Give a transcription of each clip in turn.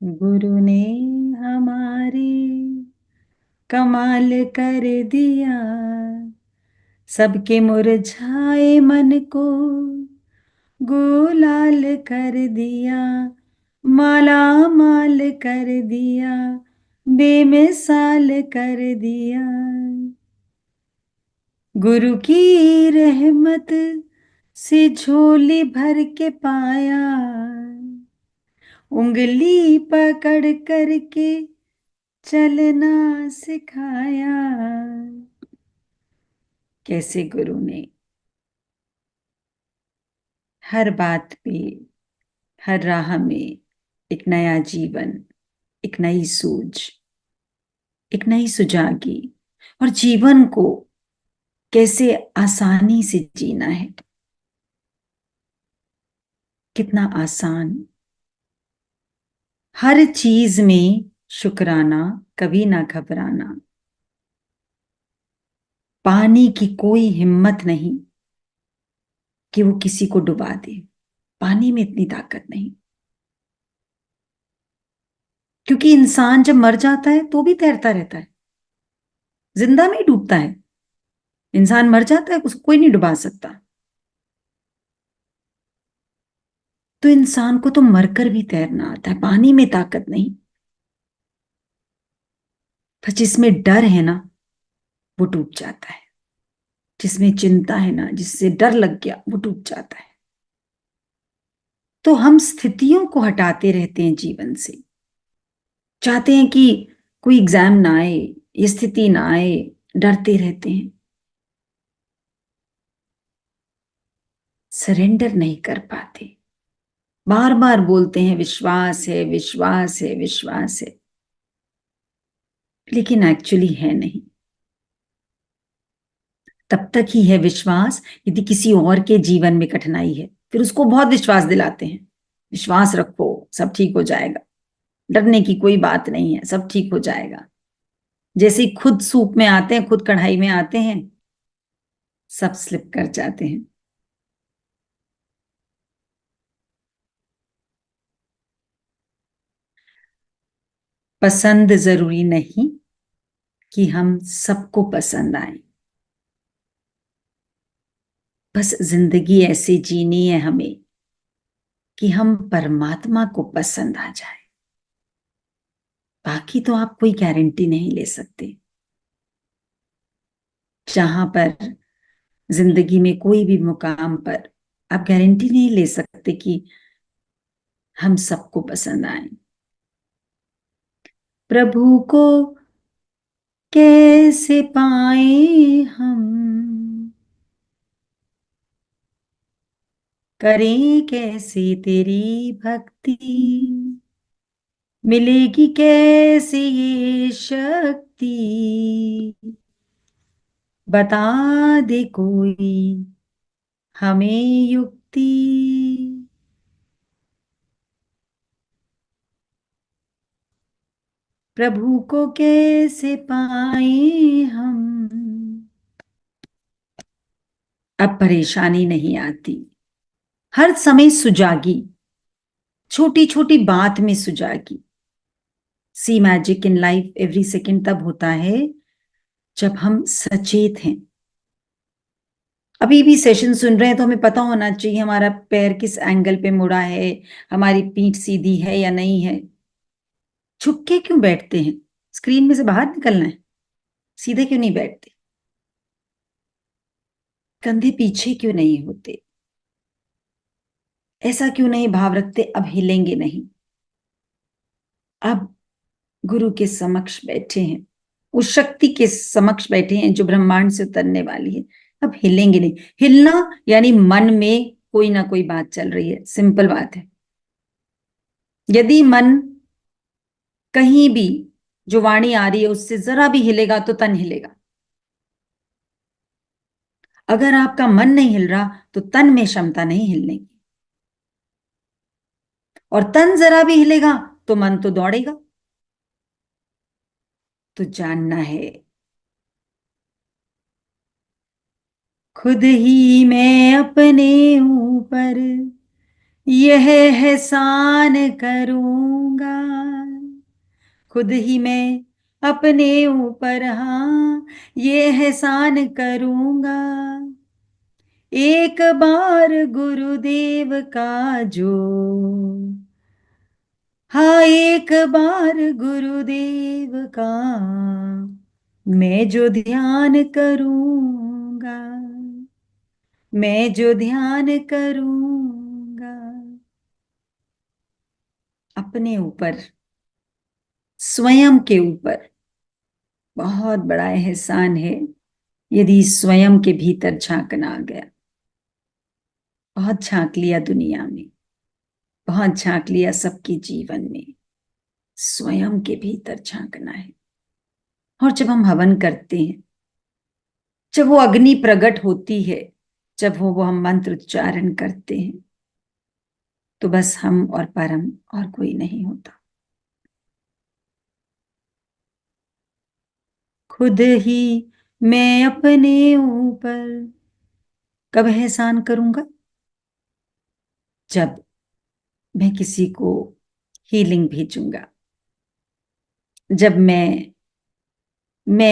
गुरु ने हमारे कमाल कर दिया, सबके मुरझाए मन को गुलाल कर दिया, माला माल कर दिया, बेमिसाल कर दिया। गुरु की रहमत से झोली भर के पाया, उंगली पकड़ करके चलना सिखाया। कैसे गुरु ने हर बात पे, हर राह में एक नया जीवन, एक नई सूझ, एक नई सुजागी, और जीवन को कैसे आसानी से जीना है, कितना आसान। हर चीज में शुक्राना, कभी ना घबराना। पानी की कोई हिम्मत नहीं कि वो किसी को डुबा दे, पानी में इतनी ताकत नहीं। क्योंकि इंसान जब मर जाता है तो भी तैरता रहता है, जिंदा नहीं डूबता है। इंसान मर जाता है, उसको कोई नहीं डुबा सकता। तो इंसान को तो मरकर भी तैरना आता है, पानी में ताकत नहीं। पर जिसमें डर है ना, वो डूब जाता है। जिसमें चिंता है ना, जिससे डर लग गया, वो डूब जाता है। तो हम स्थितियों को हटाते रहते हैं जीवन से, चाहते हैं कि कोई एग्जाम ना आए, ये स्थिति ना आए, डरते रहते हैं, सरेंडर नहीं कर पाते। बार बार बोलते हैं विश्वास है, विश्वास है, विश्वास है, लेकिन एक्चुअली है नहीं। तब तक ही है विश्वास यदि किसी और के जीवन में कठिनाई है, फिर उसको बहुत विश्वास दिलाते हैं, विश्वास रखो सब ठीक हो जाएगा, डरने की कोई बात नहीं है, सब ठीक हो जाएगा। जैसे ही खुद सूप में आते हैं, खुद कढ़ाई में आते हैं, सब स्लिप कर जाते हैं। पसंद जरूरी नहीं कि हम सबको पसंद आए, बस जिंदगी ऐसे जीनी है हमें कि हम परमात्मा को पसंद आ जाए। बाकी तो आप कोई गारंटी नहीं ले सकते। जहां पर जिंदगी में कोई भी मुकाम पर आप गारंटी नहीं ले सकते कि हम सबको पसंद आए। प्रभु को कैसे पाए हम, करें कैसे तेरी भक्ति, मिलेगी कैसे ये शक्ति, बता दे कोई हमें युक्ति। प्रभु को कैसे पाए हम। अब परेशानी नहीं आती, हर समय सुजागी, छोटी छोटी बात में सुजागी। See magic in life every second तब होता है जब हम सचेत हैं। अभी भी सेशन सुन रहे हैं तो हमें पता होना चाहिए हमारा पैर किस एंगल पे मुड़ा है, हमारी पीठ सीधी है या नहीं है। झुक के क्यों बैठते हैं? स्क्रीन में से बाहर निकलना है, सीधे क्यों नहीं बैठते? कंधे पीछे क्यों नहीं होते? ऐसा क्यों नहीं भाव रखते अब हिलेंगे नहीं। अब गुरु के समक्ष बैठे हैं, उस शक्ति के समक्ष बैठे हैं जो ब्रह्मांड से उतरने वाली है। अब हिलेंगे नहीं। हिलना यानी मन में कोई ना कोई बात चल रही है, सिंपल बात है। यदि मन कहीं भी जो वाणी आ रही है उससे जरा भी हिलेगा तो तन हिलेगा। अगर आपका मन नहीं हिल रहा तो तन में क्षमता नहीं हिलने की, और तन जरा भी हिलेगा तो मन तो दौड़ेगा। तो जानना है खुद ही मैं अपने ऊपर यह एहसान करूंगा खुद ही मैं अपने ऊपर, हाँ ये एहसान करूंगा एक बार गुरुदेव का जो, हाँ एक बार गुरुदेव का मैं जो ध्यान करूंगा, मैं जो ध्यान करूंगा अपने ऊपर, स्वयं के ऊपर। बहुत बड़ा एहसान है यदि स्वयं के भीतर झांकना आ गया। बहुत झांक लिया दुनिया में, बहुत झांक लिया सबके जीवन में, स्वयं के भीतर झांकना है। और जब हम हवन करते हैं, जब वो अग्नि प्रकट होती है, जब वो हम मंत्र उच्चारण करते हैं, तो बस हम और परम, और कोई नहीं होता। खुद ही मैं अपने ऊपर कब एहसान करूंगा? जब मैं किसी को हीलिंग भेजूंगा, जब मैं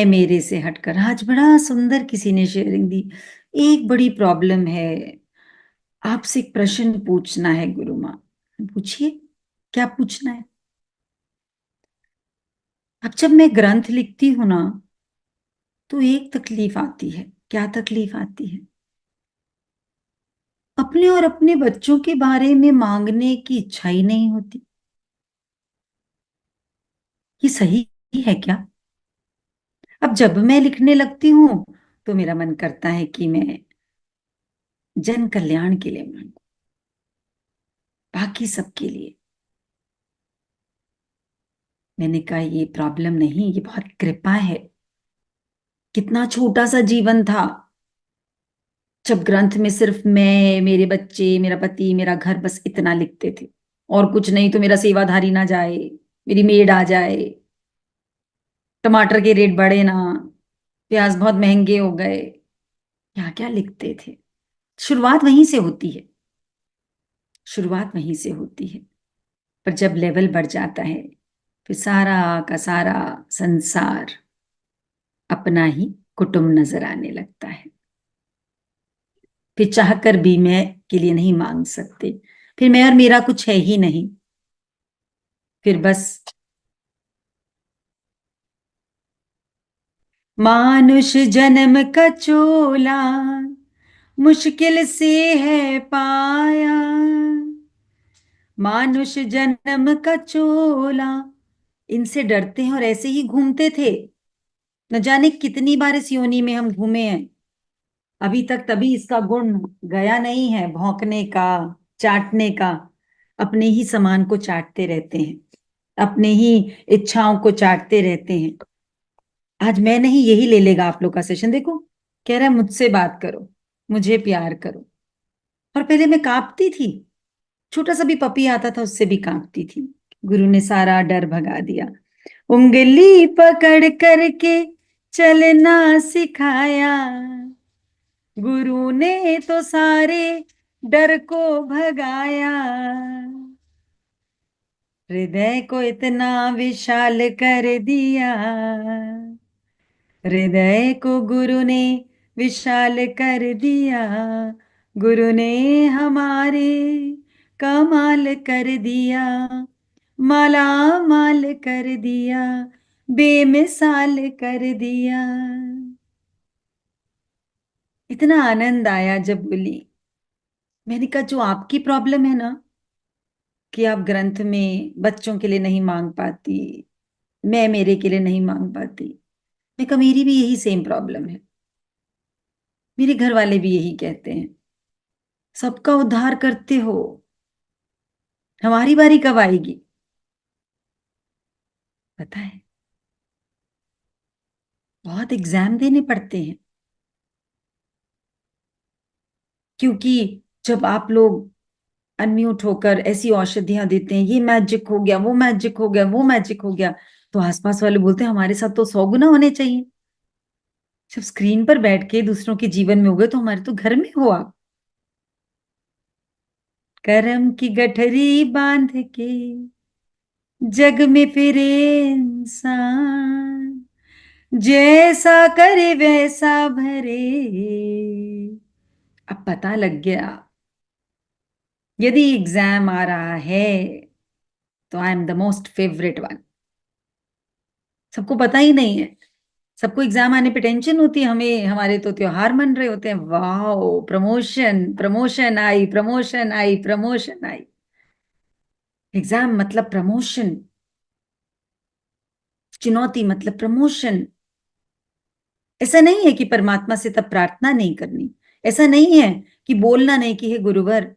मेरे से हटकर, आज बड़ा सुंदर किसी ने शेयरिंग दी, एक बड़ी प्रॉब्लम है, आपसे एक प्रश्न पूछना है गुरु माँ। पूछिए, क्या पूछना है? अब जब मैं ग्रंथ लिखती हूं ना, तो एक तकलीफ आती है। क्या तकलीफ आती है? अपने और अपने बच्चों के बारे में मांगने की इच्छा ही नहीं होती। ये सही है क्या? अब जब मैं लिखने लगती हूं, तो मेरा मन करता है कि मैं जन कल्याण के लिए मांगू, बाकी सबके लिए। मैंने कहा ये प्रॉब्लम नहीं, ये बहुत कृपा है। कितना छोटा सा जीवन था जब ग्रंथ में सिर्फ मैं, मेरे बच्चे, मेरा पति, मेरा घर, बस इतना लिखते थे, और कुछ नहीं तो मेरा सेवाधारी ना जाए, मेरी मेड आ जाए, टमाटर के रेट बढ़े ना, प्याज बहुत महंगे हो गए, क्या क्या लिखते थे। शुरुआत वहीं से होती है, शुरुआत वहीं से होती है। पर जब लेवल बढ़ जाता है, फिर सारा का सारा संसार अपना ही कुटुंब नजर आने लगता है। फिर चाहकर भी मैं के लिए नहीं मांग सकते, फिर मैं और मेरा कुछ है ही नहीं। फिर बस मानुष जन्म का चोला मुश्किल से है पाया, मानुष जन्म का चोला। इनसे डरते हैं और ऐसे ही घूमते थे। न जाने कितनी बार इस योनि में हम घूमे हैं, अभी तक तभी इसका गुण गया नहीं है, भौंकने का, चाटने का। अपने ही सामान को चाटते रहते हैं, अपने ही इच्छाओं को चाटते रहते हैं। आज मैं नहीं, यही ले लेगा आप लोग का सेशन। देखो, कह रहा है मुझसे बात करो, मुझे प्यार करो। और पहले मैं कांपती थी, छोटा सा भी पपी आता था उससे भी कांपती थी। गुरु ने सारा डर भगा दिया, उंगली पकड़ करके चलना सिखाया। गुरु ने तो सारे डर को भगाया, हृदय को इतना विशाल कर दिया, हृदय को गुरु ने विशाल कर दिया। गुरु ने हमारे कमाल कर दिया, माला माल कर दिया, बेमिसाल कर दिया। इतना आनंद आया जब बोली। मैंने कहा जो आपकी प्रॉब्लम है ना, कि आप ग्रंथ में बच्चों के लिए नहीं मांग पाती, मैं मेरे के लिए नहीं मांग पाती, मैं कहा मेरी भी यही सेम प्रॉब्लम है। मेरे घर वाले भी यही कहते हैं, सबका उद्धार करते हो, हमारी बारी कब आएगी? पता है, बहुत एग्जाम देने पड़ते हैं। क्योंकि जब आप लोग अनम्यूट होकर ऐसी औषधियां देते हैं, ये मैजिक हो गया, वो मैजिक हो गया, वो मैजिक हो गया, तो आसपास वाले बोलते हैं हमारे साथ तो 100 गुना होने चाहिए। जब स्क्रीन पर बैठ के दूसरों के जीवन में हो गए, तो हमारे तो घर में हो आप। करम की गठरी बांध के जग में फिरे इंसान, जैसा करे वैसा भरे। अब पता लग गया, यदि एग्जाम आ रहा है तो I am the most favourite one. सबको पता ही नहीं है, सबको एग्जाम आने पे टेंशन होती है, हमें हमारे तो त्योहार मन रहे होते हैं। वाह, प्रमोशन प्रमोशन आई, प्रमोशन आई, प्रमोशन आई। एग्जाम मतलब प्रमोशन, चुनौती मतलब प्रमोशन। ऐसा नहीं है कि परमात्मा से तब प्रार्थना नहीं करनी, ऐसा नहीं है कि बोलना नहीं कि हे गुरुवर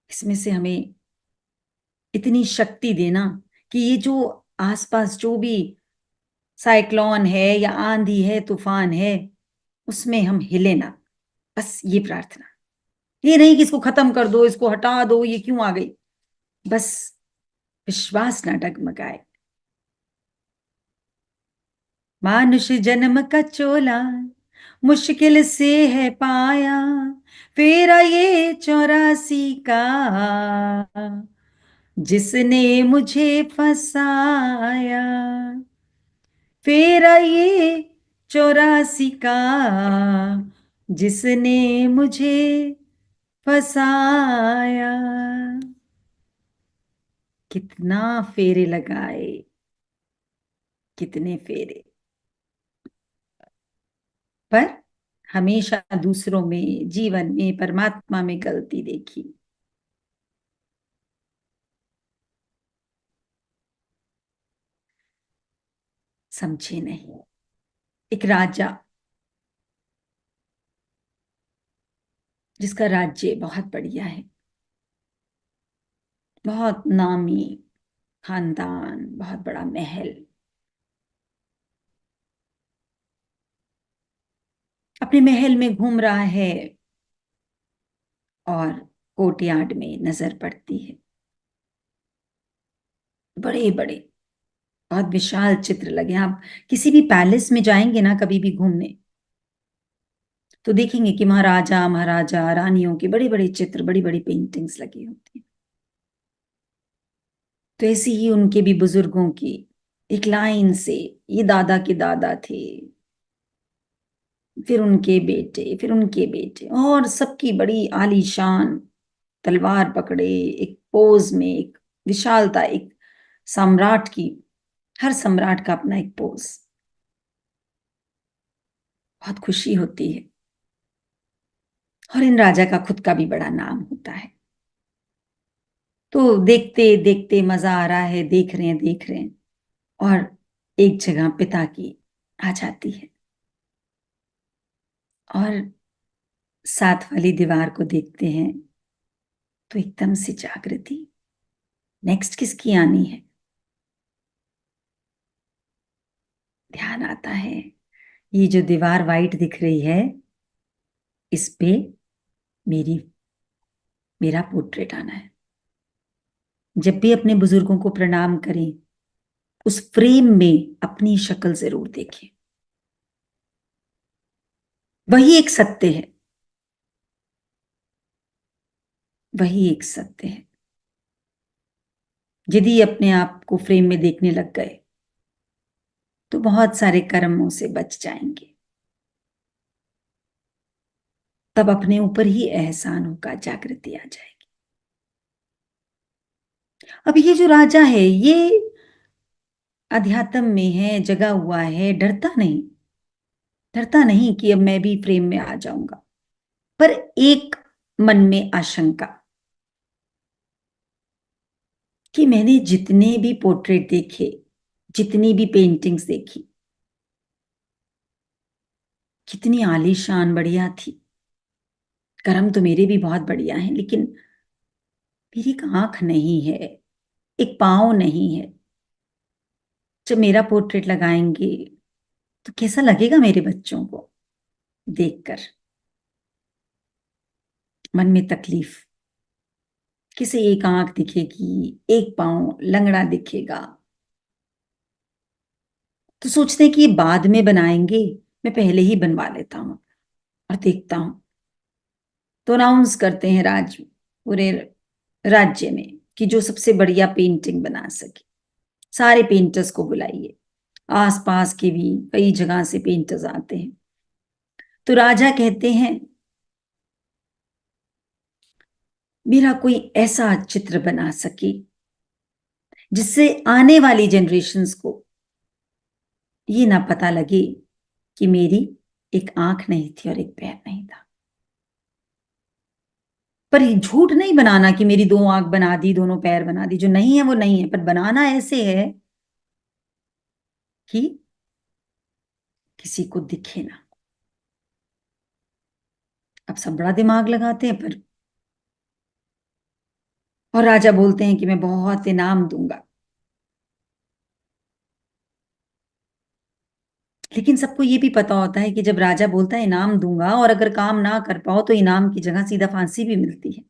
इसमें से हमें इतनी शक्ति देना कि ये जो आसपास जो भी साइक्लोन है या आंधी है, तूफान है, उसमें हम हिले ना। बस ये प्रार्थना, ये नहीं कि इसको खत्म कर दो, इसको हटा दो, ये क्यों आ गई। बस विश्वास ना डगमगाए। मानुष जन्म का चोला मुश्किल से है पाया, फेरा ये 84 का जिसने मुझे फसाया। फेरा ये 84 का जिसने मुझे फसाया। कितना फेरे लगाए, कितने फेरे, पर हमेशा दूसरों में, जीवन में, परमात्मा में गलती देखी। समझे नहीं। एक राजा जिसका राज्य बहुत बढ़िया है, बहुत नामी खानदान, बहुत बड़ा महल, अपने महल में घूम रहा है और कोर्टयार्ड में नजर पड़ती है बड़े बड़े बहुत विशाल चित्र लगे। आप किसी भी पैलेस में जाएंगे ना कभी भी घूमने, तो देखेंगे कि महाराजा महाराजा रानियों के बड़े बड़े चित्र, बड़ी बड़ी पेंटिंग्स लगी होती हैं। तो ऐसी ही उनके भी बुजुर्गों की एक लाइन से, ये दादा के दादा थे, फिर उनके बेटे, फिर उनके बेटे, और सबकी बड़ी आलीशान तलवार पकड़े, एक पोज में, एक विशालता, एक सम्राट की, हर सम्राट का अपना एक पोज। बहुत खुशी होती है। और इन राजा का खुद का भी बड़ा नाम होता है। तो देखते देखते मजा आ रहा है, देख रहे हैं देख रहे हैं, और एक जगह पिता की आ जाती है और साथ वाली दीवार को देखते हैं तो एकदम से जागृति, नेक्स्ट किसकी आनी है। ध्यान आता है, ये जो दीवार वाइट दिख रही है, इस पे मेरी मेरा पोर्ट्रेट आना है। जब भी अपने बुजुर्गों को प्रणाम करें, उस फ्रेम में अपनी शक्ल जरूर देखें। वही एक सत्य है, वही एक सत्य है। यदि अपने आप को फ्रेम में देखने लग गए तो बहुत सारे कर्मों से बच जाएंगे। तब अपने ऊपर ही एहसान होगा, जागृति आ जाएगी। अब ये जो राजा है, ये अध्यात्म में है, जगा हुआ है, डरता नहीं, डरता नहीं कि अब मैं भी फ्रेम में आ जाऊंगा। पर एक मन में आशंका कि मैंने जितने भी पोर्ट्रेट देखे, जितनी भी पेंटिंग्स देखी, कितनी आलीशान बढ़िया थी। कर्म तो मेरे भी बहुत बढ़िया हैं, लेकिन मेरी एक आंख नहीं है, एक पाँव नहीं है। जब मेरा पोर्ट्रेट लगाएंगे तो कैसा लगेगा मेरे बच्चों को देखकर। मन में तकलीफ, किसे एक आंख दिखेगी, एक पाँव लंगड़ा दिखेगा, तो सोचते हैं कि ये बाद में बनाएंगे, मैं पहले ही बनवा लेता हूं। और देखता हूं तो अनाउंस करते हैं राज पूरे राज्य में कि जो सबसे बढ़िया पेंटिंग बना सके। सारे पेंटर्स को बुलाइए, आसपास के भी कई जगह से पेंटर्स आते हैं। तो राजा कहते हैं मेरा कोई ऐसा चित्र बना सके जिससे आने वाली जनरेशन्स को ये ना पता लगे कि मेरी एक आंख नहीं थी और एक पैर नहीं था। पर झूठ नहीं बनाना कि मेरी दो आंख बना दी, दोनों पैर बना दी, जो नहीं है वो नहीं है, पर बनाना ऐसे है कि किसी को दिखे ना। अब सब बड़ा दिमाग लगाते हैं पर, और राजा बोलते हैं कि मैं बहुत इनाम दूंगा, लेकिन सबको ये भी पता होता है कि जब राजा बोलता है इनाम दूंगा और अगर काम ना कर पाओ तो इनाम की जगह सीधा फांसी भी मिलती है।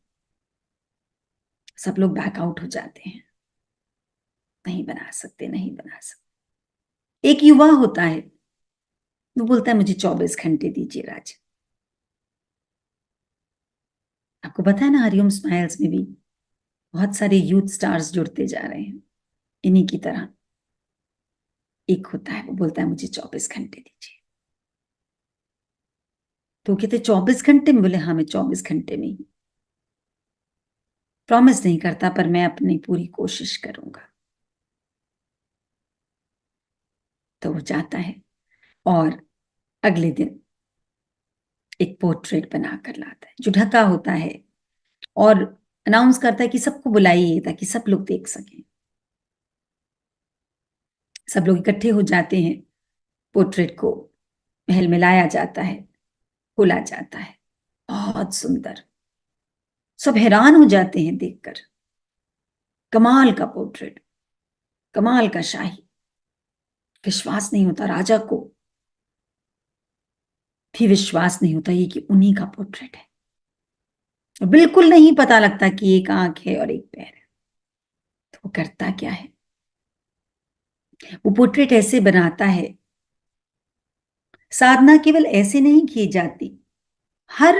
सब लोग बैकआउट हो जाते हैं, नहीं बना सकते, नहीं बना सकते। एक युवा होता है, वो बोलता है मुझे 24 घंटे दीजिए राजा। आपको पता है ना, हरिओम स्माइल्स में भी बहुत सारे यूथ स्टार्स जुड़ते जा रहे हैं इन्हीं की तरह। एक होता है, वो बोलता है मुझे 24 घंटे दीजिए। तो कहते 24 घंटे में? बोले हाँ, मैं 24 घंटे में ही, प्रॉमिस नहीं करता पर मैं अपनी पूरी कोशिश करूंगा। तो वो जाता है और अगले दिन एक पोर्ट्रेट बनाकर लाता है जो ढका होता है, और अनाउंस करता है कि सबको बुलाइए ताकि सब लोग देख सकें। सब लोग इकट्ठे हो जाते हैं, पोर्ट्रेट को महल में लाया जाता है, खोला जाता है, बहुत सुंदर। सब हैरान हो जाते हैं देखकर, कमाल का पोर्ट्रेट, कमाल का शाही। विश्वास नहीं होता राजा को, भी विश्वास नहीं होता ये कि उन्हीं का पोर्ट्रेट है। और बिल्कुल नहीं पता लगता कि एक आंख है और एक पैर है। तो वो करता क्या है, वो पोर्ट्रेट ऐसे बनाता है। साधना केवल ऐसे नहीं की जाती, हर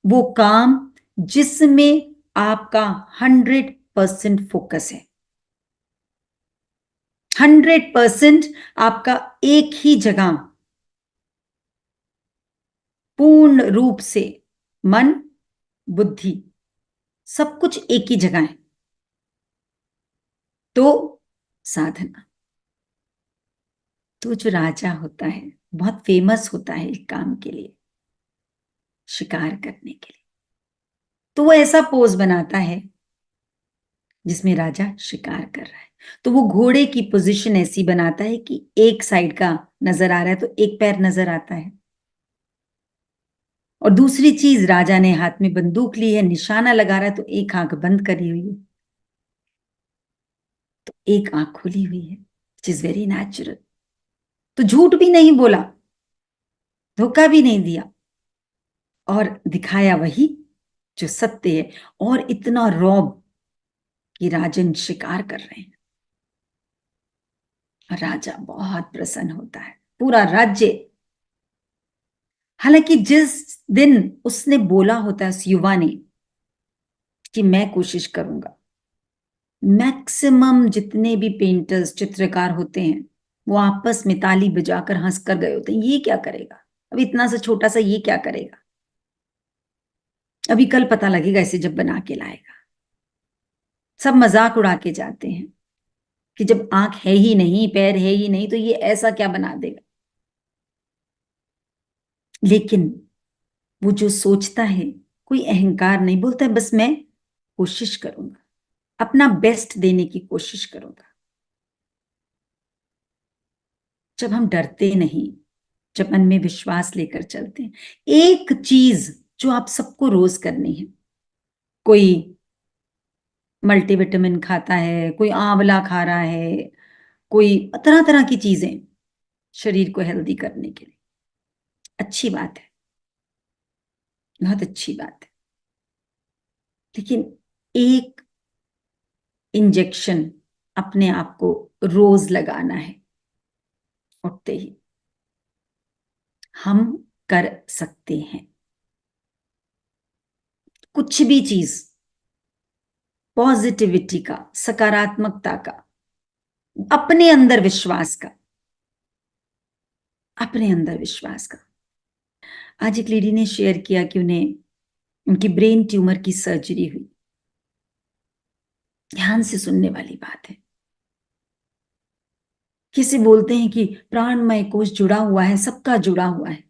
वो काम जिसमें आपका 100% फोकस है, 100% आपका एक ही जगह पूर्ण रूप से मन, बुद्धि, सब कुछ एक ही जगह है, तो साधना। तो जो राजा होता है बहुत फेमस होता है एक काम के लिए, शिकार करने के लिए। तो वो ऐसा पोज बनाता है जिसमें राजा शिकार कर रहा है। तो वो घोड़े की पोजीशन ऐसी बनाता है कि एक साइड का नजर आ रहा है तो एक पैर नजर आता है, और दूसरी चीज राजा ने हाथ में बंदूक ली है, निशाना लगा रहा है तो एक आंख बंद करी हुई है, तो एक आंख खुली हुई है, विच इज वेरी नेचुरल। तो झूठ भी नहीं बोला, धोखा भी नहीं दिया, और दिखाया वही जो सत्य है, और इतना रौब कि राजन शिकार कर रहे हैं। और राजा बहुत प्रसन्न होता है, पूरा राज्य। हालांकि जिस दिन उसने बोला होता है उस युवा ने कि मैं कोशिश करूंगा, मैक्सिमम जितने भी पेंटर्स, चित्रकार होते हैं, वो आपस में ताली बजाकर हंसकर गए होते हैं, ये क्या करेगा, अब इतना सा छोटा सा ये क्या करेगा, अभी कल पता लगेगा इसे जब बना के लाएगा। सब मजाक उड़ा के जाते हैं कि जब आंख है ही नहीं, पैर है ही नहीं, तो ये ऐसा क्या बना देगा। लेकिन वो जो सोचता है, कोई अहंकार नहीं, बोलता है बस मैं कोशिश करूंगा, अपना बेस्ट देने की कोशिश करूंगा। जब हम डरते नहीं, जब मन में विश्वास लेकर चलते हैं, एक चीज जो आप सबको रोज करनी है, कोई मल्टीविटामिन खाता है, कोई आंवला खा रहा है, कोई तरह तरह की चीजें शरीर को हेल्दी करने के लिए, अच्छी बात है, बहुत अच्छी बात है। लेकिन एक इंजेक्शन अपने आप को रोज लगाना है, उठते ही। हम कर सकते हैं कुछ भी चीज, पॉजिटिविटी का, सकारात्मकता का, अपने अंदर विश्वास का, अपने अंदर विश्वास का। आज एक लेडी ने शेयर किया कि उन्हें उनकी ब्रेन ट्यूमर की सर्जरी हुई। ध्यान से सुनने वाली बात है। किसी बोलते हैं कि प्राणमय कोश जुड़ा हुआ है, सबका जुड़ा हुआ है।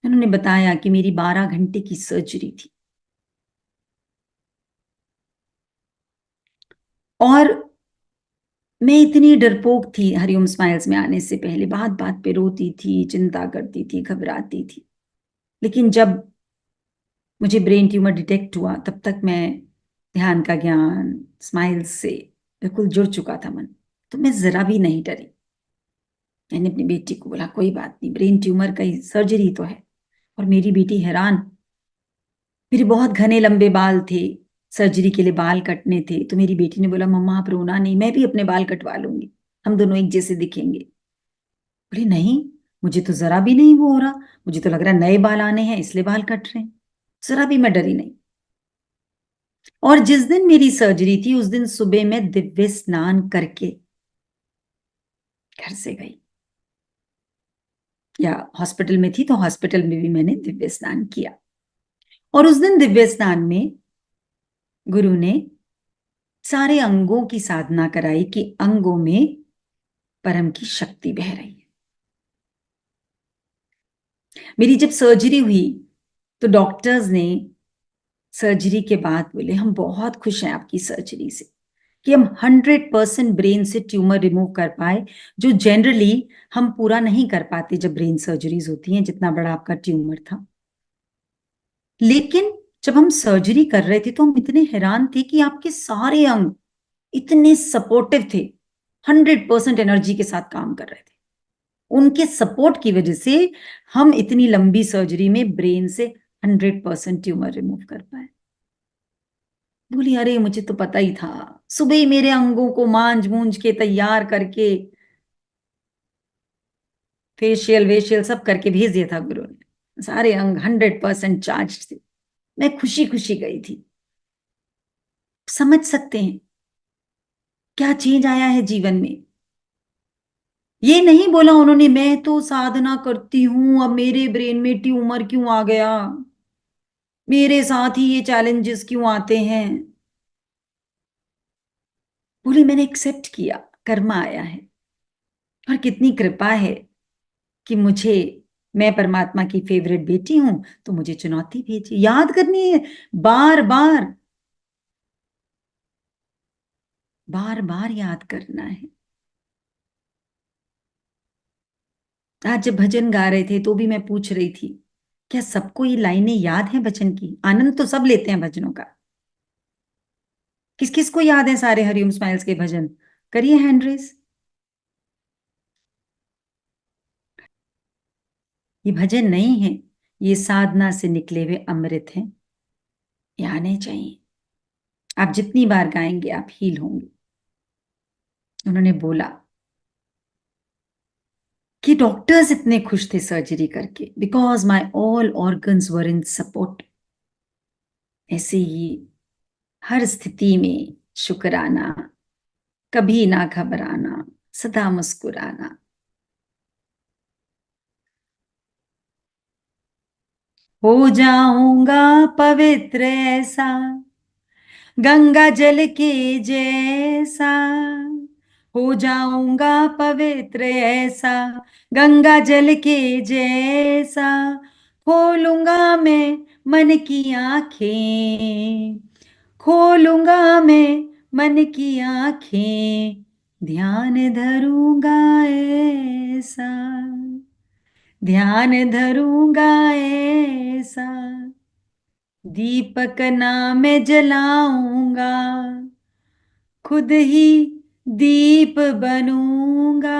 उन्होंने बताया कि मेरी 12 घंटे की सर्जरी थी और मैं इतनी डरपोक थी। हरिओम स्माइल्स में आने से पहले बात बात पे रोती थी, चिंता करती थी, घबराती थी। लेकिन जब मुझे ब्रेन ट्यूमर डिटेक्ट हुआ तब तक मैं ध्यान का ज्ञान, स्माइल्स से बिल्कुल जुड़ चुका था मन। तो मैं जरा भी नहीं डरी। मैंने अपनी बेटी को बोला कोई बात नहीं, ब्रेन ट्यूमर का सर्जरी तो है। और मेरी बेटी हैरान। मेरे बहुत घने लंबे बाल थे, सर्जरी के लिए बाल कटने थे। तो मेरी बेटी ने बोला मम्मा आप रोना नहीं, मैं भी अपने बाल कटवा लूंगी, हम दोनों एक जैसे दिखेंगे। बोले नहीं, मुझे तो जरा भी नहीं वो हो रहा, मुझे तो लग रहा है नए बाल आने हैं इसलिए बाल कट रहे हैं। जरा भी मैं डरी नहीं। और जिस दिन मेरी सर्जरी थी उस दिन सुबह मैं दिव्य स्नान करके घर से गई, या हॉस्पिटल में थी तो हॉस्पिटल में भी मैंने दिव्य स्नान किया। और उस दिन दिव्य स्नान में गुरु ने सारे अंगों की साधना कराई कि अंगों में परम की शक्ति बह रही है। मेरी जब सर्जरी हुई तो डॉक्टर्स ने सर्जरी के बाद बोले हम बहुत खुश हैं आपकी सर्जरी से, कि हम 100% ब्रेन से ट्यूमर रिमूव कर पाए, जो जनरली हम पूरा नहीं कर पाते जब ब्रेन सर्जरीज होती हैं, जितना बड़ा आपका ट्यूमर था। लेकिन जब हम सर्जरी कर रहे थे तो हम इतने हैरान थे कि आपके सारे अंग इतने सपोर्टिव थे, 100% एनर्जी के साथ काम कर रहे थे। उनके सपोर्ट की वजह से हम इतनी लंबी सर्जरी में ब्रेन से 100% ट्यूमर रिमूव कर पाए। बोली अरे मुझे तो पता ही था। सुबह ही मेरे अंगों को मांज मूंज के तैयार करके फेशियल वेशियल सब करके भेज दिया था गुरु ने। सारे अंग 100% चार्ज थे। मैं खुशी खुशी गई थी। समझ सकते हैं क्या चेंज आया है जीवन में। ये नहीं बोला उन्होंने मैं तो साधना करती हूं, अब मेरे ब्रेन में ट्यूमर क्यों आ गया, मेरे साथ ही ये चैलेंजेस क्यों आते हैं। बोले मैंने एक्सेप्ट किया, कर्मा आया है। और कितनी कृपा है कि मुझे, मैं परमात्मा की फेवरेट बेटी हूं तो मुझे चुनौती भेजी, याद करनी है, बार बार बार बार याद करना है। आज जब भजन गा रहे थे तो भी मैं पूछ रही थी क्या सबको ये लाइनें याद है भजन की। आनंद तो सब लेते हैं भजनों का। किस किस को याद है सारे हरिओम स्माइल्स के भजन, करिए हैंड रेस। ये भजन नहीं है, ये साधना से निकले हुए अमृत हैं, ये आने चाहिए। आप जितनी बार गाएंगे आप हील होंगे। उन्होंने बोला कि डॉक्टर्स इतने खुश थे सर्जरी करके because my all organs were in support. ऐसे ही हर स्थिति में शुक्राना, कभी ना घबराना, सदा मुस्कुराना। हो जाऊंगा पवित्र ऐसा गंगा जल के जैसा, हो जाऊंगा पवित्र ऐसा गंगा जल के जैसा, खोलूंगा मैं मन की आंखें, खोलूंगा मैं मन की आंखें, ध्यान धरूंगा ऐसा, ध्यान धरूंगा ऐसा, दीपक ना मैं जलाऊंगा, खुद ही दीप बनूंगा,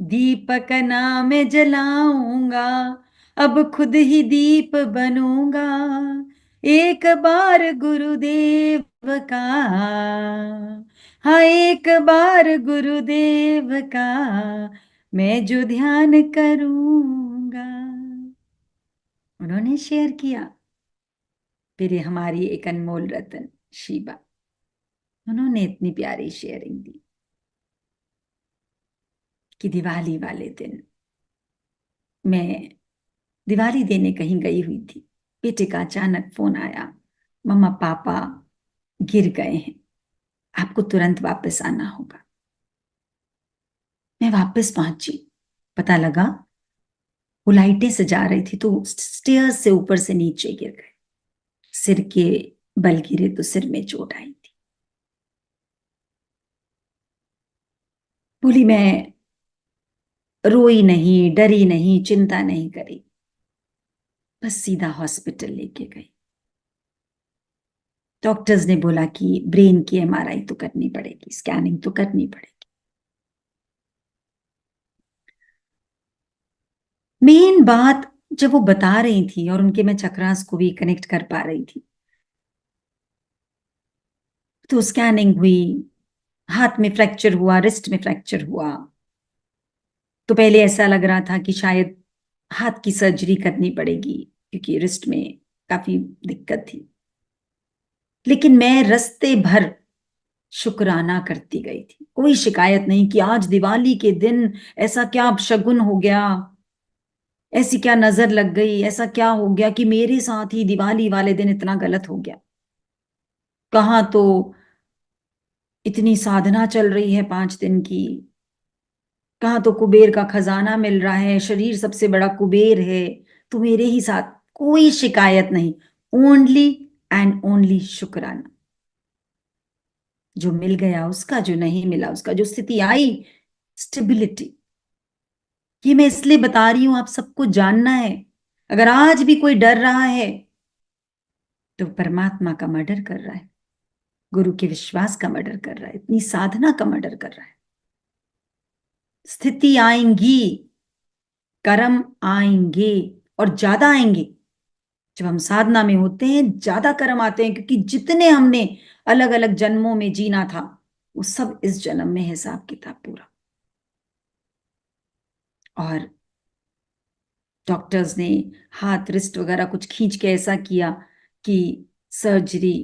दीपक ना मैं जलाऊंगा, अब खुद ही दीप बनूंगा। एक बार गुरुदेव का, हाँ एक बार गुरुदेव का मैं जो ध्यान करूंगा। उन्होंने शेयर किया फिर हमारी एक अनमोल रतन शीबा, उन्होंने इतनी प्यारी शेयरिंग दी कि दिवाली वाले दिन मैं दिवाली देने कहीं गई हुई थी। बेटे का अचानक फोन आया, मम्मा पापा गिर गए हैं, आपको तुरंत वापस आना होगा। मैं वापस पहुंची, पता लगा वो लाइटें सजा रही थी तो स्टेयर्स से ऊपर से नीचे गिर गए। सिर के बल गिरे तो सिर में चोट आई थी। बोली मैं रोई नहीं, डरी नहीं, चिंता नहीं करी, बस सीधा हॉस्पिटल लेके गई। डॉक्टर्स ने बोला कि ब्रेन की एमआरआई तो करनी पड़ेगी, स्कैनिंग तो करनी पड़ेगी। मेन बात जब वो बता रही थी और उनके मैं चक्रास को भी कनेक्ट कर पा रही थी, तो स्कैनिंग हुई, हाथ में फ्रैक्चर हुआ, रिस्ट में फ्रैक्चर हुआ। तो पहले ऐसा लग रहा था कि शायद हाथ की सर्जरी करनी पड़ेगी क्योंकि रिस्ट में काफी दिक्कत थी। लेकिन मैं रास्ते भर शुक्राना करती गई थी, कोई शिकायत नहीं कि आज दिवाली के दिन ऐसा क्या अपशगुन हो गया, ऐसी क्या नजर लग गई, ऐसा क्या हो गया कि मेरे साथ ही दिवाली वाले दिन इतना गलत हो गया। कहाँ तो इतनी साधना चल रही है 5 दिन की, कहाँ तो कुबेर का खजाना मिल रहा है, शरीर सबसे बड़ा कुबेर है, तो मेरे ही साथ कोई शिकायत नहीं। ओनली एंड ओनली शुक्राना। जो मिल गया उसका, जो नहीं मिला उसका, जो स्थिति आई स्टेबिलिटी। ये मैं इसलिए बता रही हूं, आप सबको जानना है। अगर आज भी कोई डर रहा है तो परमात्मा का मर्डर कर रहा है, गुरु के विश्वास का मर्डर कर रहा है, इतनी साधना का मर्डर कर रहा है। स्थिति आएंगी, कर्म आएंगे, और ज्यादा आएंगे। जब हम साधना में होते हैं ज्यादा कर्म आते हैं, क्योंकि जितने हमने अलग अलग जन्मों में जीना था वो सब इस जन्म में हिसाब किताब पूरा। और डॉक्टर्स ने हाथ रिस्ट वगैरह कुछ खींच के ऐसा किया कि सर्जरी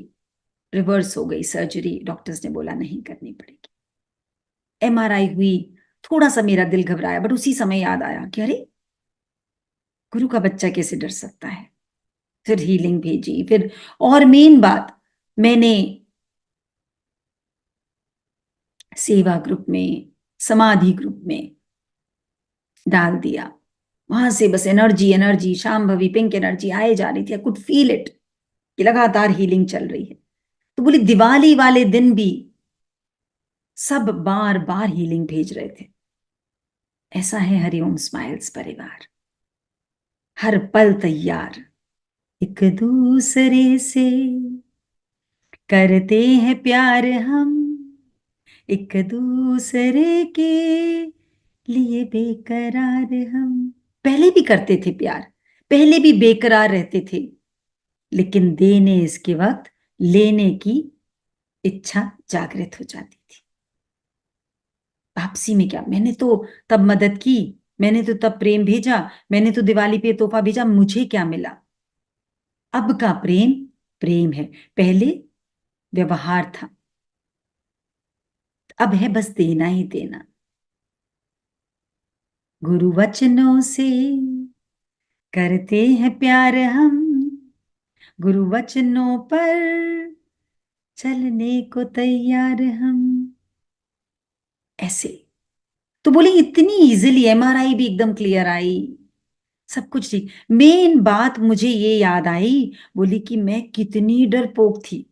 रिवर्स हो गई। सर्जरी डॉक्टर्स ने बोला नहीं करनी पड़ेगी। एमआरआई हुई, थोड़ा सा मेरा दिल घबराया, बट उसी समय याद आया कि अरे गुरु का बच्चा कैसे डर सकता है। फिर हीलिंग भेजी, फिर और मेन बात, मैंने सेवा ग्रुप में, समाधि ग्रुप में डाल दिया। वहां से बस एनर्जी एनर्जी, शाम भवी पिंक एनर्जी आए जा रही थी। आई कुड फील इट कि लगातार हीलिंग चल रही है। तो बोली दिवाली वाले दिन भी सब बार बार हीलिंग भेज रहे थे। ऐसा है हरिओम स्माइल्स परिवार, हर पल तैयार, एक दूसरे से करते हैं प्यार हम, एक दूसरे के लिए बेकरार हम। पहले भी करते थे प्यार, पहले भी बेकरार रहते थे, लेकिन देने इसके वक्त लेने की इच्छा जागृत हो जाती थी। वापसी में क्या, मैंने तो तब मदद की, मैंने तो तब प्रेम भेजा, मैंने तो दिवाली पे तोहफा भेजा, मुझे क्या मिला। अब का प्रेम प्रेम है, पहले व्यवहार था, अब है बस देना ही देना। गुरु वचनों से करते हैं प्यार हम, गुरु वचनों पर चलने को तैयार हम। ऐसे तो बोले इतनी इजीली एमआरआई भी एकदम क्लियर आई, सब कुछ ठीक। मेन बात मुझे ये याद आई, बोली कि मैं कितनी डरपोक थी।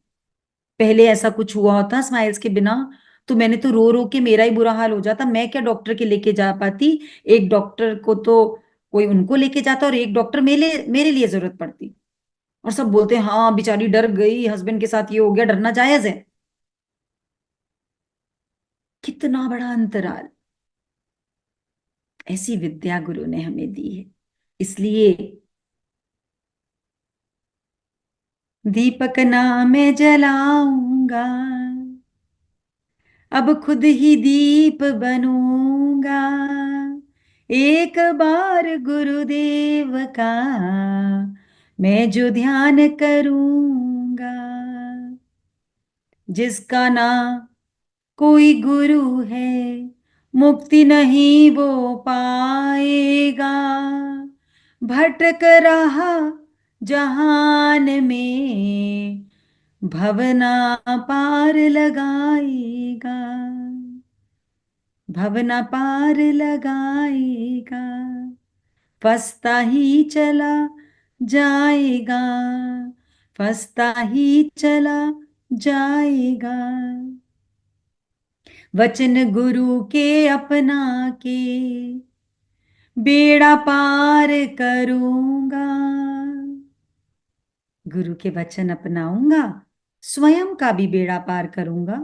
पहले ऐसा कुछ हुआ होता स्माइल्स के बिना तो मैंने तो रो रो के मेरा ही बुरा हाल हो जाता। मैं क्या डॉक्टर के लेके जा पाती, एक डॉक्टर को तो कोई उनको लेके जाता और एक डॉक्टर मेरे लिए जरूरत पड़ती। और सब बोलते हाँ बेचारी डर गई, हस्बैंड के साथ ये हो गया, डरना जायज है। कितना बड़ा अंतराल, ऐसी विद्या गुरु ने हमें दी है। इसलिए दीपक ना मैं जलाऊंगा, अब खुद ही दीप बनूंगा, एक बार गुरुदेव का मैं जो ध्यान करूंगा, जिसका ना कोई गुरु है, मुक्ति नहीं वो पाएगा। भटक रहा जहान में, भवना पार लगाएगा, भवना पार लगाएगा। फंसता ही चला जाएगा, फंसता ही चला जाएगा। वचन गुरु के अपना के, बेड़ा पार करूंगा। गुरु के वचन अपनाऊंगा, स्वयं का भी बेड़ा पार करूंगा,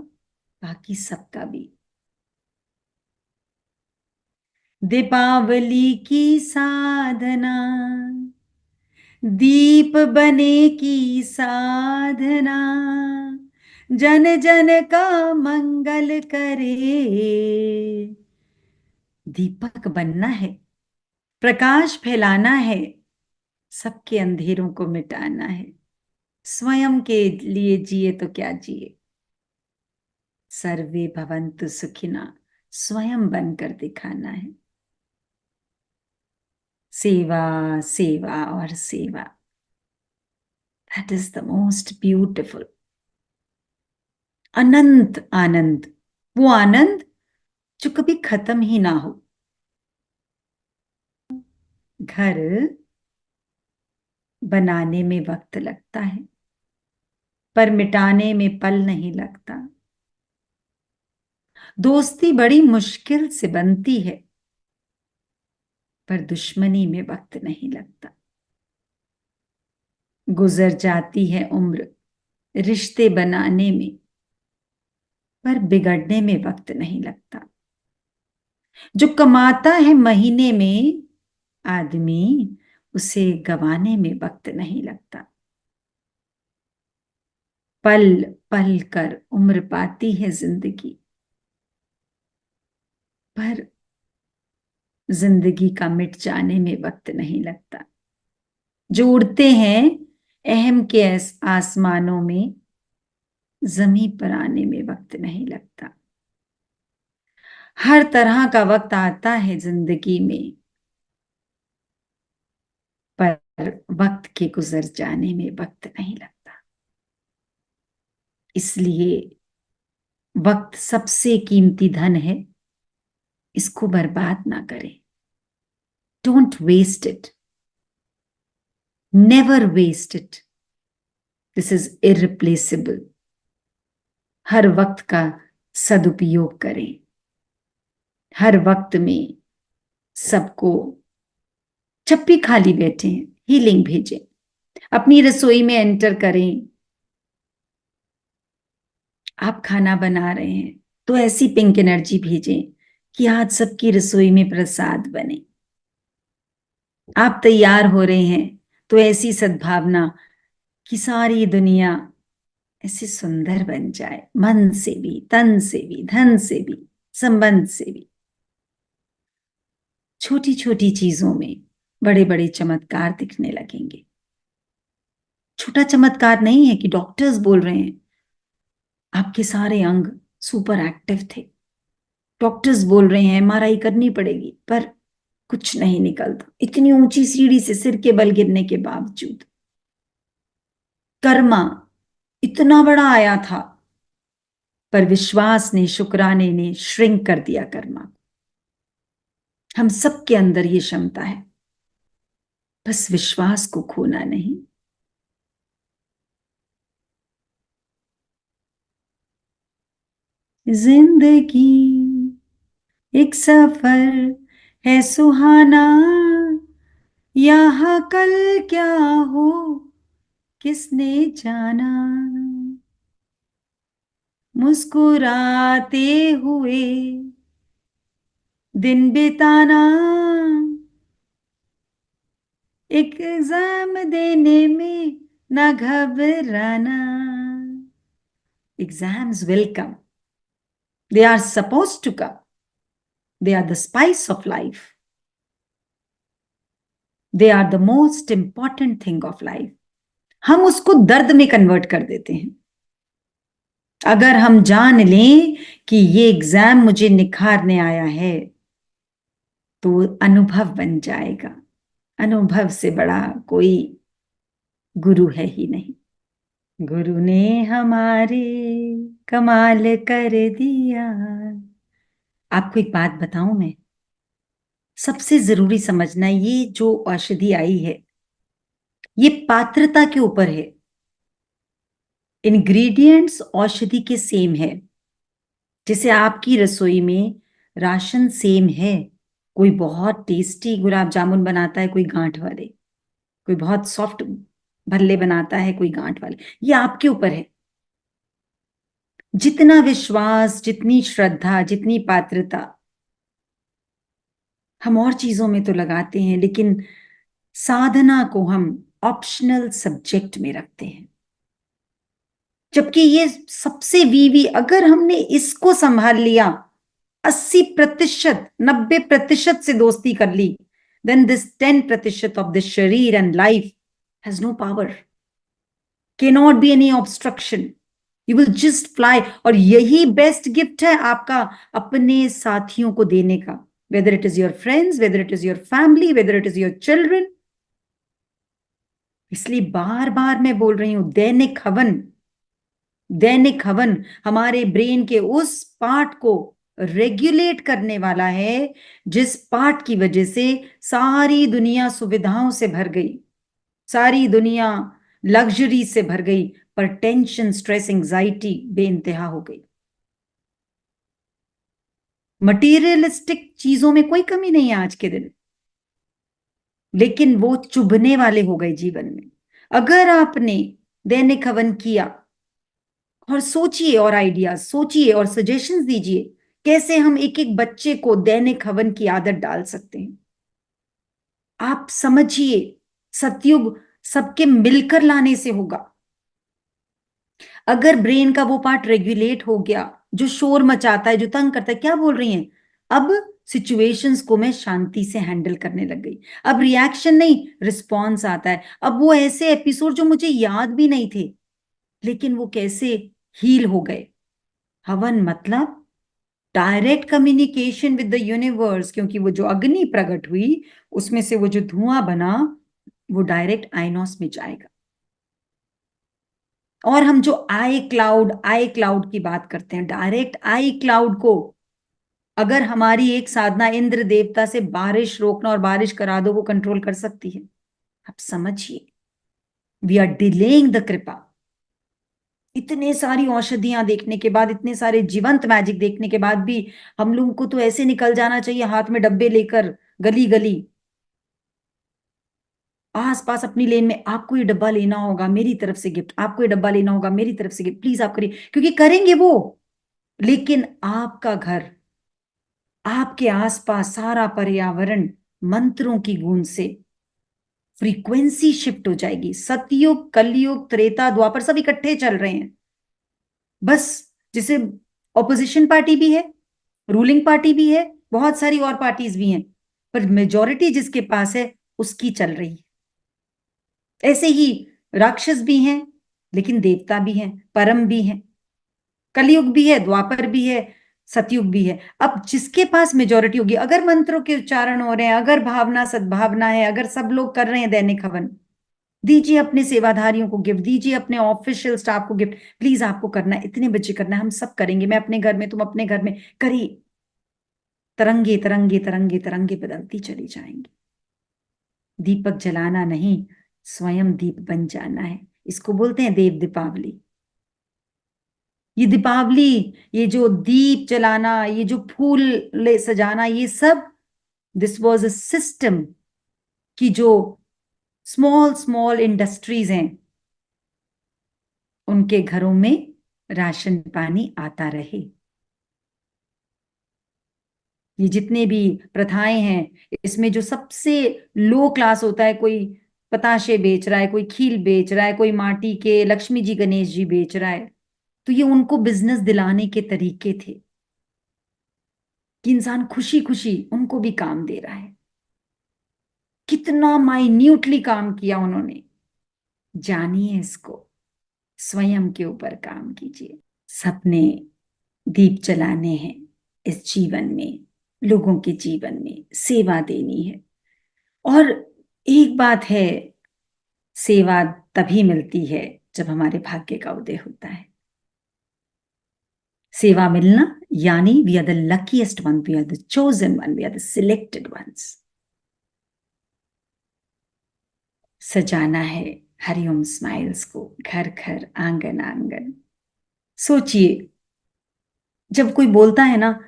बाकी सबका भी। दीपावली की साधना, दीप बने की साधना, जन जन का मंगल करे। दीपक बनना है, प्रकाश फैलाना है, सबके अंधेरों को मिटाना है। स्वयं के लिए जिए तो क्या जिए। सर्वे भवन्तु सुखिना, स्वयं बनकर दिखाना है। सेवा, सेवा और सेवा, that is the most beautiful. अनंत आनंद, वो आनंद जो कभी खत्म ही ना हो। घर बनाने में वक्त लगता है, पर मिटाने में पल नहीं लगता। दोस्ती बड़ी मुश्किल से बनती है, पर दुश्मनी में वक्त नहीं लगता। गुजर जाती है उम्र रिश्ते बनाने में, पर बिगड़ने में वक्त नहीं लगता। जो कमाता है महीने में आदमी, उसे गंवाने में वक्त नहीं लगता। पल पल कर उम्र पाती है जिंदगी, पर जिंदगी का मिट जाने में वक्त नहीं लगता। जो उड़ते हैं अहम के आसमानों में, जमीन पर आने में वक्त नहीं लगता। हर तरह का वक्त आता है जिंदगी में, पर वक्त के गुजर जाने में वक्त नहीं लगता। इसलिए वक्त सबसे कीमती धन है, इसको बर्बाद ना करें। Don't waste it, never waste it. This is irreplaceable. हर वक्त का सदुपयोग करें, हर वक्त में सबको, जब भी खाली बैठे हैं हीलिंग भेजें, अपनी रसोई में एंटर करें। आप खाना बना रहे हैं तो ऐसी पिंक एनर्जी भेजें कि आज सबकी रसोई में प्रसाद बने। आप तैयार हो रहे हैं तो ऐसी सद्भावना कि सारी दुनिया ऐसे सुंदर बन जाए, मन से भी, तन से भी, धन से भी, संबंध से भी। छोटी छोटी चीजों में बड़े बड़े चमत्कार दिखने लगेंगे। छोटा चमत्कार नहीं है कि डॉक्टर्स बोल रहे हैं आपके सारे अंग सुपर एक्टिव थे, डॉक्टर्स बोल रहे हैं एमआरआई करनी पड़ेगी, पर कुछ नहीं निकलता। इतनी ऊंची सीढ़ी से सिर के बल गिरने के बावजूद कर्मा इतना बड़ा आया था, पर विश्वास ने, शुक्राने ने श्रिंक कर दिया कर्मा। हम सबके अंदर ये क्षमता है, बस विश्वास को खोना नहीं। जिंदगी एक सफर है सुहाना, यहाँ कल क्या हो किसने जाना। मुस्कुराते हुए दिन बिताना, एग्जाम देने में ना घबराना। Exams will come, they are supposed to come, they are the spice of life. They are the most important thing of life. हम उसको दर्द में कन्वर्ट कर देते हैं। अगर हम जान लें कि ये एग्जाम मुझे निखारने आया है, तो अनुभव बन जाएगा। अनुभव से बड़ा कोई गुरु है ही नहीं। गुरु ने हमारे कमाल कर दिया। आपको एक बात बताऊं मैं, सबसे जरूरी समझना, ये जो औषधि आई है ये पात्रता के ऊपर है। इंग्रेडिएंट्स औषधि के सेम है। जैसे आपकी रसोई में राशन सेम है, कोई बहुत टेस्टी गुलाब जामुन बनाता है, कोई गांठ वाले, कोई बहुत सॉफ्ट भल्ले बनाता है, कोई गांठ वाले। ये आपके ऊपर है। जितना विश्वास, जितनी श्रद्धा, जितनी पात्रता हम और चीजों में तो लगाते हैं, लेकिन साधना को हम ऑप्शनल सब्जेक्ट में रखते हैं। जबकि ये सबसे वीवी, अगर हमने इसको संभाल लिया, 80%, 90% से दोस्ती कर ली, देन दिस 10% ऑफ दिस शरीर and life has no power, cannot be any obstruction, you will just fly. और यही बेस्ट गिफ्ट है आपका अपने साथियों को देने का, whether it is your friends, whether it is your family, whether it is your children. इसलिए बार बार मैं बोल रही हूं, दैनिक हवन। दैनिक हवन हमारे ब्रेन के उस पार्ट को रेगुलेट करने वाला है जिस पार्ट की वजह से सारी दुनिया सुविधाओं से भर गई, सारी दुनिया लग्जरी से भर गई, पर टेंशन, स्ट्रेस, एंजाइटी बेइंतहा हो गई। मटीरियलिस्टिक चीजों में कोई कमी नहीं है आज के दिन, लेकिन वो चुभने वाले हो गए जीवन में। अगर आपने दैनिक हवन किया, और सोचिए, और आइडियाज सोचिए और सजेशंस दीजिए, कैसे हम एक एक बच्चे को दैनिक हवन की आदत डाल सकते हैं। आप समझिए, सतयुग सबके मिलकर लाने से होगा। अगर ब्रेन का वो पार्ट रेगुलेट हो गया जो शोर मचाता है, जो तंग करता है, क्या बोल रही हैं, अब सिचुएशंस को मैं शांति से हैंडल करने लग गई। अब रिएक्शन नहीं, रिस्पॉन्स आता है। अब वो ऐसे एपिसोड जो मुझे याद भी नहीं थे, लेकिन वो कैसे हील हो गए। हवन मतलब direct communication with the universe, क्योंकि वो जो अग्नि प्रकट हुई उसमें से वो जो धुआं बना, वो डायरेक्ट आइनॉस में जाएगा। और हम जो आई क्लाउड की बात करते हैं, डायरेक्ट आई क्लाउड को, अगर हमारी एक साधना इंद्र देवता से बारिश रोकना और बारिश करा दो, वो कंट्रोल कर सकती है। आप समझिए, वी आर डिलेइंग द कृपा। इतने सारी औषधियां देखने के बाद, इतने सारे जीवंत मैजिक देखने के बाद भी हम लोगों को तो ऐसे निकल जाना चाहिए हाथ में डब्बे लेकर, गली गली, आस पास अपनी लेन में। आपको ये डब्बा लेना होगा, मेरी तरफ से गिफ्ट, आपको ये डब्बा लेना होगा, मेरी तरफ से गिफ्ट, प्लीज आप करिए, क्योंकि करेंगे वो। लेकिन आपका घर, आपके आसपास सारा पर्यावरण मंत्रों की गूंज से फ्रीक्वेंसी शिफ्ट हो जाएगी। सतयुग, कलयुग, त्रेता, द्वापर सब इकट्ठे चल रहे हैं। बस, जिसे ऑपोजिशन पार्टी भी है, रूलिंग पार्टी भी है, बहुत सारी और पार्टीज भी हैं, पर मेजॉरिटी जिसके पास है उसकी चल रही है। ऐसे ही राक्षस भी हैं, लेकिन देवता भी हैं, परम भी हैं, कलयुग भी है, द्वापर भी है, सतयुग भी है। अब जिसके पास मेजॉरिटी होगी, अगर मंत्रों के उच्चारण हो रहे हैं, अगर भावना सद्भावना है, अगर सब लोग कर रहे हैं दैनिक हवन, दीजिए अपने सेवाधारियों को गिफ्ट, दीजिए अपने ऑफिशियल स्टाफ को गिफ्ट। प्लीज आपको करना है, इतने बच्चे करना है, हम सब करेंगे। मैं अपने घर में, तुम अपने घर में करिए। तरंगे तरंगे तरंगे तरंगे बदलती चली जाएंगी। दीपक जलाना नहीं, स्वयं दीप बन जाना है। इसको बोलते हैं देव दीपावली। ये दीपावली, ये जो दीप जलाना, ये जो फूल ले सजाना, ये सब दिस वॉज अ सिस्टम की जो स्मॉल स्मॉल इंडस्ट्रीज हैं, उनके घरों में राशन पानी आता रहे। ये जितने भी प्रथाएं हैं, इसमें जो सबसे लो क्लास होता है, कोई पताशे बेच रहा है, कोई खील बेच रहा है, कोई माटी के लक्ष्मी जी गणेश जी बेच रहा है, तो ये उनको बिजनेस दिलाने के तरीके थे कि इंसान खुशी खुशी उनको भी काम दे रहा है। कितना माइन्यूटली काम किया उन्होंने। जानिए इसको, स्वयं के ऊपर काम कीजिए। सपने दीप जलाने हैं इस जीवन में, लोगों के जीवन में सेवा देनी है। और एक बात है, सेवा तभी मिलती है जब हमारे भाग्य का उदय होता है। सेवा मिलना यानी we are the luckiest one, we are the chosen one, we are the selected ones. सजाना है हरिओम स्माइल्स को, घर घर आंगन आंगन। सोचिए, जब कोई बोलता है ना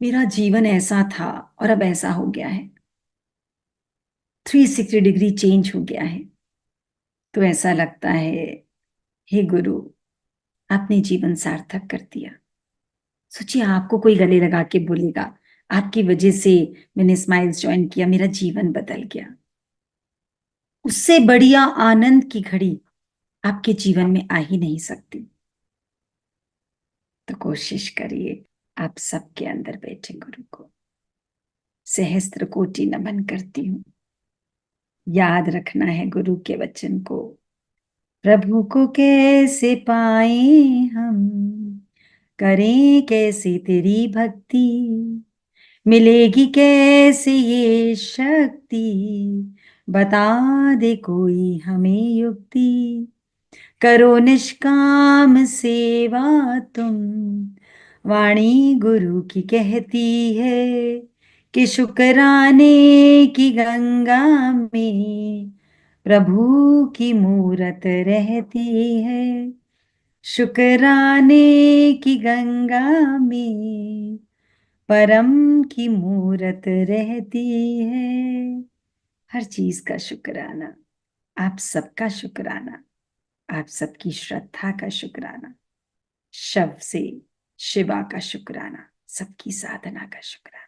मेरा जीवन ऐसा था और अब ऐसा हो गया है, 360 डिग्री चेंज हो गया है, तो ऐसा लगता है हे गुरु, आपने जीवन सार्थक कर दिया। सोचिए, आपको कोई गले लगा के बोलेगा आपकी वजह से मैंने स्माइल्स ज्वाइन किया, मेरा जीवन बदल गया, उससे बढ़िया आनंद की घड़ी आपके जीवन में आ ही नहीं सकती। तो कोशिश करिए, आप सबके अंदर बैठे गुरु को सहस्त्र कोटि नमन करती हूँ। याद रखना है गुरु के वचन को, प्रभु को कैसे पाए हम, करें कैसे तेरी भक्ति, मिलेगी कैसे ये शक्ति, बता दे कोई हमें युक्ति, करो निष्काम सेवा तुम, वाणी गुरु की कहती है कि शुक्राने की गंगा में प्रभु की मूरत रहती है, शुक्राने की गंगा में परम की मूरत रहती है। हर चीज का शुक्राना, आप सबका शुक्राना, आप सबकी श्रद्धा का शुक्राना, शव से शिवा का शुक्राना, सबकी साधना का शुक्राना।